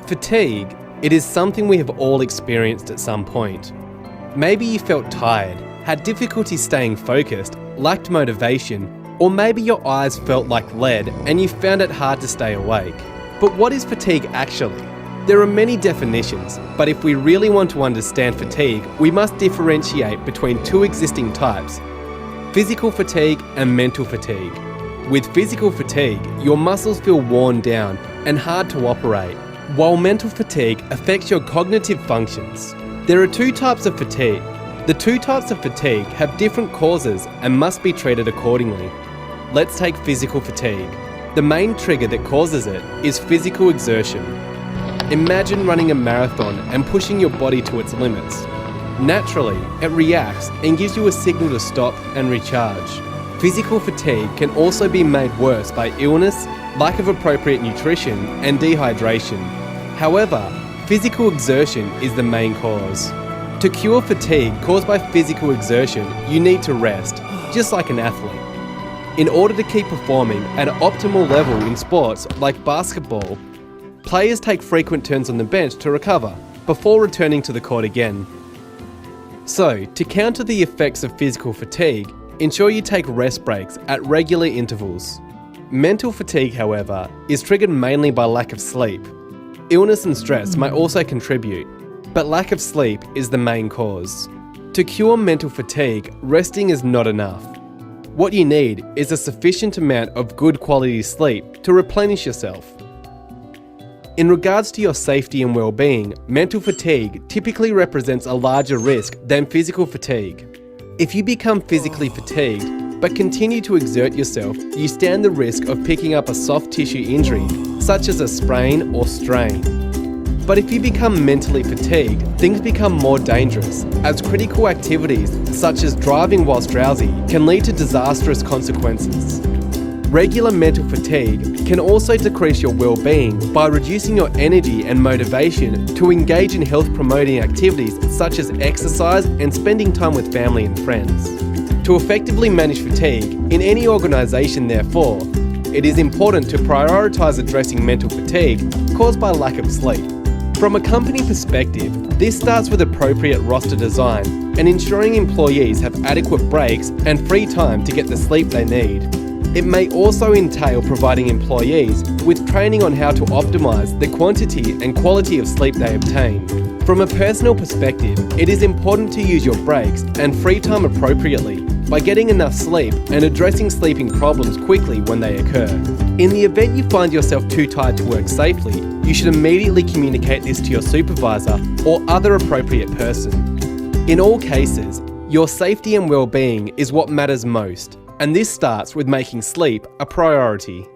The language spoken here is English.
Fatigue, it is something we have all experienced at some point. Maybe you felt tired, had difficulty staying focused, lacked motivation, or maybe your eyes felt like lead and you found it hard to stay awake. But what is fatigue actually? There are many definitions, but if we really want to understand fatigue, we must differentiate between two existing types: physical fatigue and mental fatigue. With physical fatigue, your muscles feel worn down and hard to operate, while mental fatigue affects your cognitive functions. There are two types of fatigue. The two types of fatigue have different causes and must be treated accordingly. Let's take physical fatigue. The main trigger that causes it is physical exertion. Imagine running a marathon and pushing your body to its limits. Naturally, it reacts and gives you a signal to stop and recharge. Physical fatigue can also be made worse by illness, lack of appropriate nutrition, and dehydration. However, physical exertion is the main cause. To cure fatigue caused by physical exertion, you need to rest, just like an athlete. In order to keep performing at an optimal level in sports like basketball, players take frequent turns on the bench to recover before returning to the court again. So, to counter the effects of physical fatigue, ensure you take rest breaks at regular intervals. Mental fatigue, however, is triggered mainly by lack of sleep. Illness and stress may also contribute, but lack of sleep is the main cause. To cure mental fatigue, resting is not enough. What you need is a sufficient amount of good quality sleep to replenish yourself. In regards to your safety and well-being, mental fatigue typically represents a larger risk than physical fatigue. If you become physically fatigued but continue to exert yourself, you stand the risk of picking up a soft tissue injury, such as a sprain or strain. But if you become mentally fatigued, things become more dangerous, as critical activities such as driving whilst drowsy can lead to disastrous consequences. Regular mental fatigue can also decrease your well-being by reducing your energy and motivation to engage in health-promoting activities such as exercise and spending time with family and friends. To effectively manage fatigue in any organisation, therefore, it is important to prioritise addressing mental fatigue caused by lack of sleep. From a company perspective, this starts with appropriate roster design and ensuring employees have adequate breaks and free time to get the sleep they need. It may also entail providing employees with training on how to optimise the quantity and quality of sleep they obtain. From a personal perspective, it is important to use your breaks and free time appropriately by getting enough sleep and addressing sleeping problems quickly when they occur. In the event you find yourself too tired to work safely, you should immediately communicate this to your supervisor or other appropriate person. In all cases, your safety and well-being is what matters most, and this starts with making sleep a priority.